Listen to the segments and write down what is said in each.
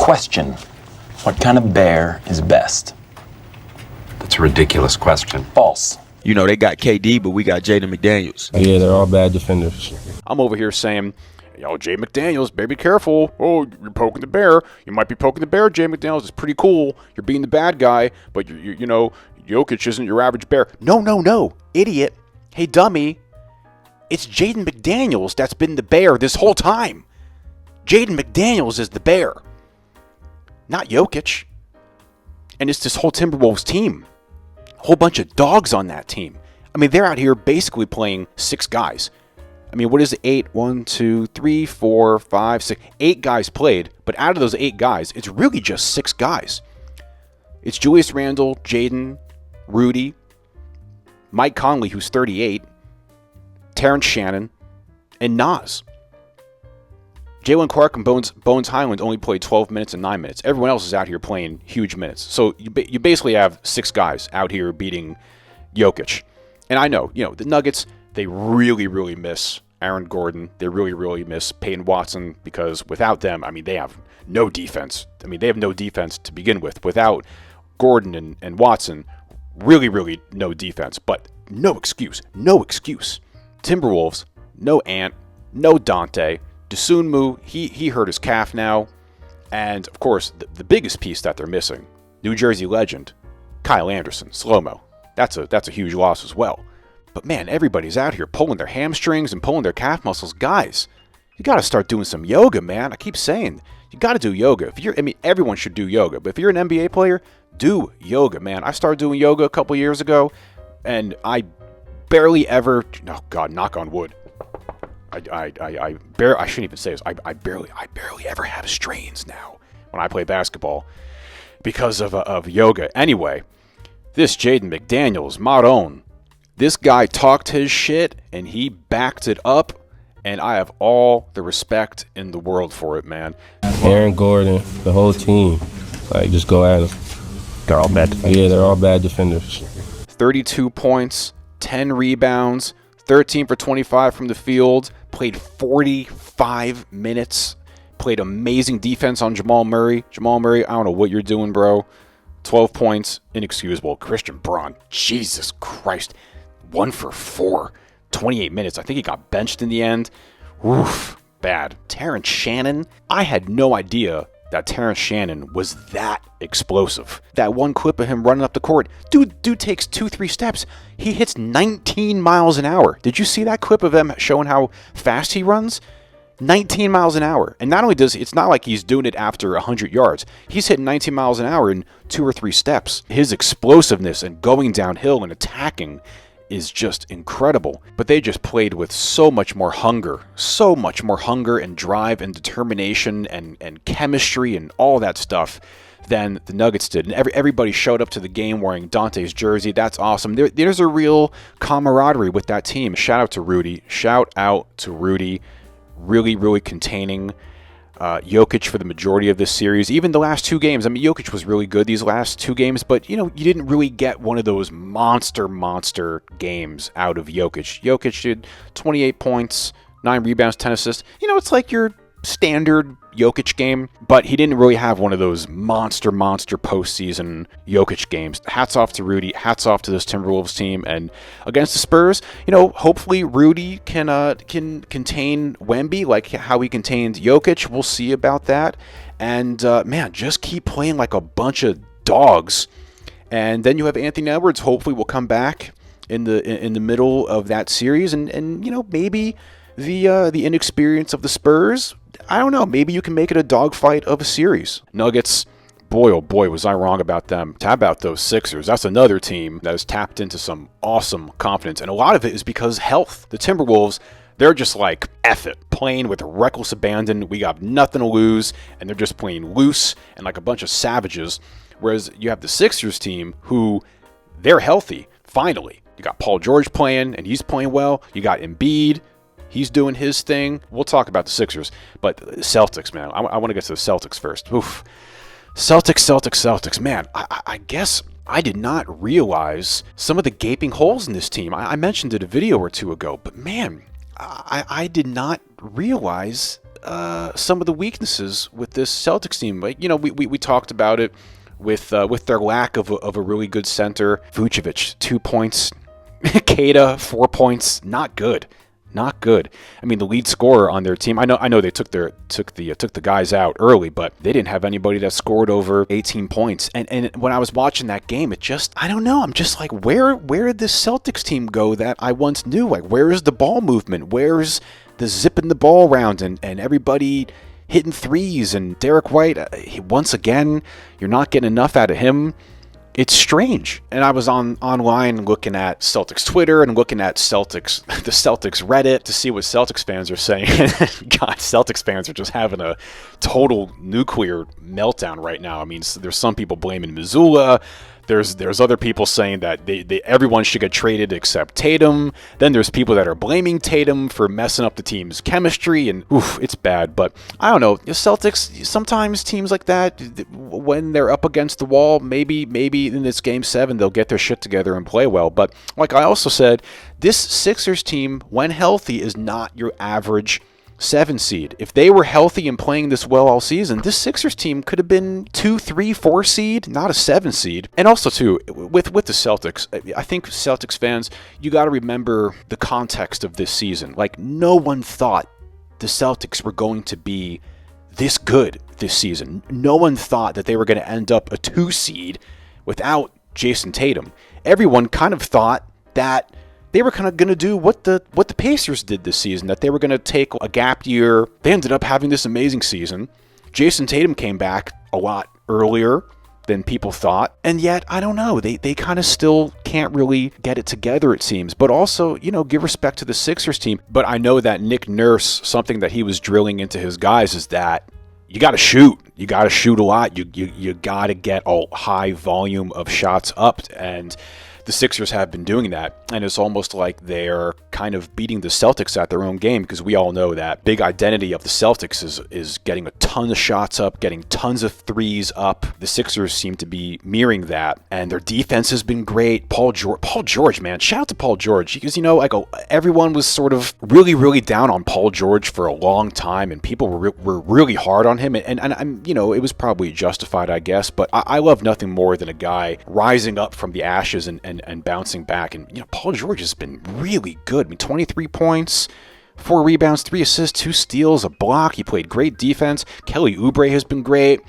Question. What kind of bear is best? That's a ridiculous question. False. You know, they got KD, but we got Jaden McDaniels. Yeah, they're all bad defenders. I'm over here saying, yo, Jay McDaniels, baby, careful. Oh, you're poking the bear. You might be poking the bear, Jay McDaniels. It's pretty cool. You're being the bad guy, but, you know, Jokic isn't your average bear. No, idiot. Hey, dummy. It's Jaden McDaniels that's been the bear this whole time. Jaden McDaniels is the bear, not Jokic. And it's this whole Timberwolves team. A whole bunch of dogs on that team. I mean, they're out here basically playing 6 guys. I mean, what is it? 8, 1, 2, 3, 4, 5, 6. 8 guys played, but out of those 8 guys, it's really just 6 guys. It's Julius Randle, Jaden, Rudy, Mike Conley, who's 38, Terrence Shannon, and Nas. Jalen Clark and Bones Highland only played 12 minutes and 9 minutes. Everyone else is out here playing huge minutes. So you basically have 6 guys out here beating Jokic. And I know, the Nuggets, they really, really miss Aaron Gordon. They really, really miss Peyton Watson because without them, I mean, they have no defense. I mean, they have no defense to begin with. Without Gordon and Watson, really, really no defense. But no excuse. Timberwolves, no Ant, no Dante. Dosunmu, he hurt his calf now. And, of course, the biggest piece that they're missing, New Jersey legend, Kyle Anderson, slow-mo. That's a huge loss as well. But, man, everybody's out here pulling their hamstrings and pulling their calf muscles. Guys, you got to start doing some yoga, man. I keep saying, you got to do yoga. Everyone should do yoga. But if you're an NBA player, do yoga, man. I started doing yoga a couple years ago, and I barely ever, oh, God, knock on wood. I shouldn't even say this. I barely ever have strains now when I play basketball because of yoga. Anyway, this Jaden McDaniels, Maroon, this guy talked his shit and he backed it up, and I have all the respect in the world for it, man. Aaron Gordon, the whole team, just go at them. They're all bad defenders. Yeah, they're all bad defenders. 32 points, 10 rebounds, 13 for 25 from the field, played 45 minutes, played amazing defense on Jamal Murray. Jamal Murray, I don't know what you're doing, bro. 12 points, inexcusable. Christian Braun, Jesus Christ, 1 for 4, 28 minutes. I think he got benched in the end. Oof, bad. Terrence Shannon, I had no idea that Terrence Shannon was that explosive. That one clip of him running up the court, dude takes 2-3 steps. He hits 19 miles an hour. Did you see that clip of him showing how fast he runs? 19 miles an hour. And not only it's not like he's doing it after 100 yards. He's hitting 19 miles an hour in 2 or 3 steps. His explosiveness and going downhill and attacking is just incredible. But they just played with so much more hunger and drive and determination and chemistry and all that stuff than the Nuggets did. And everybody showed up to the game wearing Dante's jersey. That's awesome. There's a real camaraderie with that team. Shout out to Rudy. Really, really containing Jokic for the majority of this series. Even the last 2 games. I mean, Jokic was really good these last 2 games, but, you didn't really get one of those monster games out of Jokic. Jokic did 28 points, 9 rebounds, 10 assists. It's like your standard Jokic game, but he didn't really have one of those monster postseason Jokic games. Hats off to Rudy. Hats off to this Timberwolves team. And against the Spurs, hopefully Rudy can contain Wemby like how he contained Jokic. We'll see about that. And man, just keep playing like a bunch of dogs. And then you have Anthony Edwards. Hopefully will come back in the middle of that series, and maybe the inexperience of the Spurs, I don't know, maybe you can make it a dogfight of a series. Nuggets, boy, oh boy, was I wrong about them. How about those Sixers? That's another team that has tapped into some awesome confidence, and a lot of it is because health. The Timberwolves, they're just like, F it, playing with reckless abandon. We got nothing to lose, and they're just playing loose and like a bunch of savages. Whereas you have the Sixers team who, they're healthy, finally. You got Paul George playing, and he's playing well. You got Embiid. He's doing his thing. We'll talk about the Sixers. But Celtics, man. I want to get to the Celtics first. Oof. Celtics. Man, I guess I did not realize some of the gaping holes in this team. I mentioned it a video or 2 ago. But, man, I did not realize some of the weaknesses with this Celtics team. Like, you know, we talked about it with their lack of a really good center. Vucevic, 2 points. Keita, 4 points. Not good. Not good. I mean, the lead scorer on their team. I know they took the guys out early, but they didn't have anybody that scored over 18 points. And when I was watching that game, it just, I don't know. I'm just like, where did this Celtics team go that I once knew? Like, where is the ball movement? Where's the zipping the ball around and everybody hitting threes? And Derek White, once again, you're not getting enough out of him. It's strange. And I was online looking at Celtics Twitter and looking at the Celtics Reddit to see what Celtics fans are saying. God, Celtics fans are just having a total nuclear meltdown right now. I mean, there's some people blaming Missoula. There's other people saying that everyone should get traded except Tatum. Then there's people that are blaming Tatum for messing up the team's chemistry, and it's bad. But I don't know. The Celtics, sometimes teams like that, when they're up against the wall, maybe in this Game 7 they'll get their shit together and play well. But like I also said, this Sixers team, when healthy, is not your average 7 seed. If they were healthy and playing this well all season, this Sixers team could have been 2, 3, 4 seed, not a 7 seed. And also too, with the Celtics, I think Celtics fans, you got to remember the context of this season. Like, no one thought the Celtics were going to be this good this season. No one thought that they were going to end up a 2 seed without Jason Tatum. Everyone kind of thought that they were kind of going to do what the Pacers did this season, that they were going to take a gap year. They ended up having this amazing season. Jason Tatum came back a lot earlier than people thought. And yet, I don't know, they kind of still can't really get it together, it seems. But also, you know, give respect to the Sixers team. But I know that Nick Nurse, something that he was drilling into his guys is that you got to shoot. You got to shoot a lot. You got to get a high volume of shots up. And the Sixers have been doing that, and it's almost like they're kind of beating the Celtics at their own game, because we all know that big identity of the Celtics is getting a ton of shots up, getting tons of threes up. The Sixers seem to be mirroring that, and their defense has been great. Paul George, man, shout out to Paul George, because, you know, like, everyone was sort of really, really down on Paul George for a long time, and people were really hard on him, and you know, it was probably justified, I guess, but I love nothing more than a guy rising up from the ashes and bouncing back. And, you know, Paul George has been really good. I mean, 23 points, 4 rebounds, 3 assists, 2 steals, a block. He played great defense. Kelly Oubre has been great.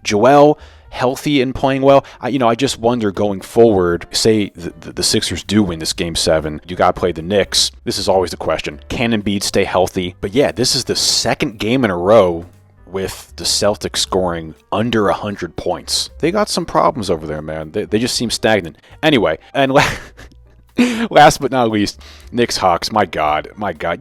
Joel, healthy and playing well. I just wonder going forward, say the Sixers do win this Game 7, you got to play the Knicks. This is always the question. Can Embiid stay healthy? But yeah, this is the second game in a row with the Celtics scoring under 100 points. They got some problems over there, man. They just seem stagnant. Anyway, and last but not least, Knicks Hawks. My God.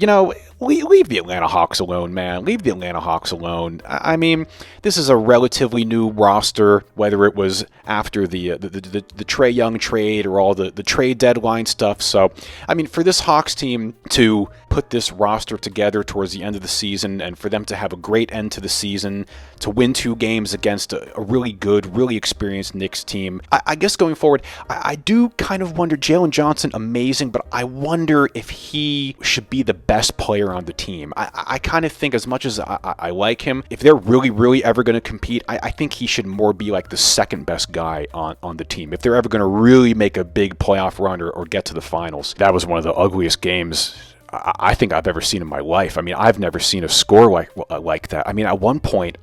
You know, leave the Atlanta Hawks alone, man. Leave the Atlanta Hawks alone. I mean, this is a relatively new roster, whether it was after the Trae Young trade or all the trade deadline stuff. So, I mean, for this Hawks team to put this roster together towards the end of the season, and for them to have a great end to the season, to win 2 games against a really good, really experienced Knicks team, I guess going forward, I do kind of wonder, Jalen Johnson, amazing, but I wonder if he should be the best player on the team. I kind of think, as much as I like him, if they're really, really ever going to compete, I think he should more be like the second best guy on the team. If they're ever going to really make a big playoff run or get to the finals. That was one of the ugliest games I think I've ever seen in my life. I mean, I've never seen a score like that. I mean, at one point,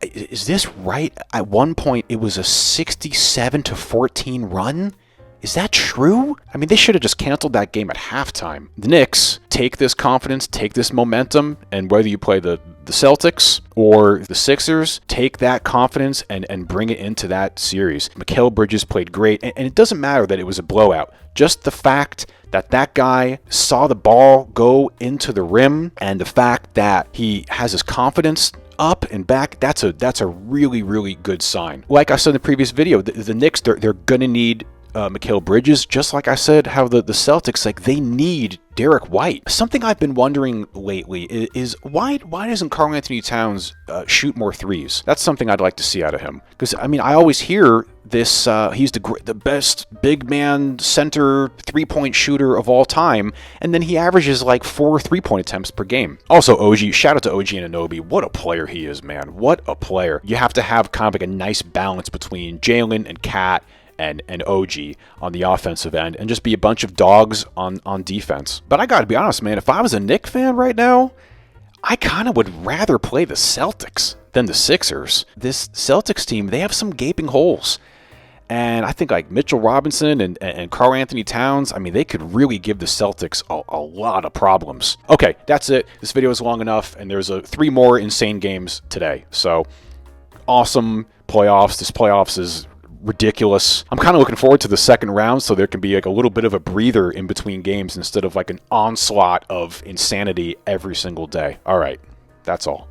is this right? At one point, it was a 67-14 run. Is that true? I mean, they should have just canceled that game at halftime. The Knicks take this confidence, take this momentum, and whether you play the Celtics or the Sixers, take that confidence and bring it into that series. Mikal Bridges played great, and it doesn't matter that it was a blowout. Just the fact that guy saw the ball go into the rim, and the fact that he has his confidence up and back, that's a really, really good sign. Like I said in the previous video, the Knicks, they're going to need Mikal Bridges, just like I said, how the Celtics, like, they need Derek White. Something I've been wondering lately is why doesn't Karl Anthony Towns shoot more threes? That's something I'd like to see out of him. Because, I mean, I always hear this, he's the best big man center three-point shooter of all time, and then he averages like 4 3-point attempts per game. Also, OG, shout out to OG Anunoby. What a player he is, man. What a player. You have to have kind of like a nice balance between Jalen and Cat and OG on the offensive end, and just be a bunch of dogs on defense. But I gotta be honest, man, if I was a Knicks fan right now, I kind of would rather play the Celtics than the Sixers. This Celtics team, they have some gaping holes. And I think like Mitchell Robinson and Karl Anthony Towns, I mean, they could really give the Celtics a lot of problems. Okay, that's it. This video is long enough, and there's 3 more insane games today. So, awesome playoffs. This playoffs is ridiculous. I'm kind of looking forward to the second round, so there can be like a little bit of a breather in between games instead of like an onslaught of insanity every single day. All right, that's all.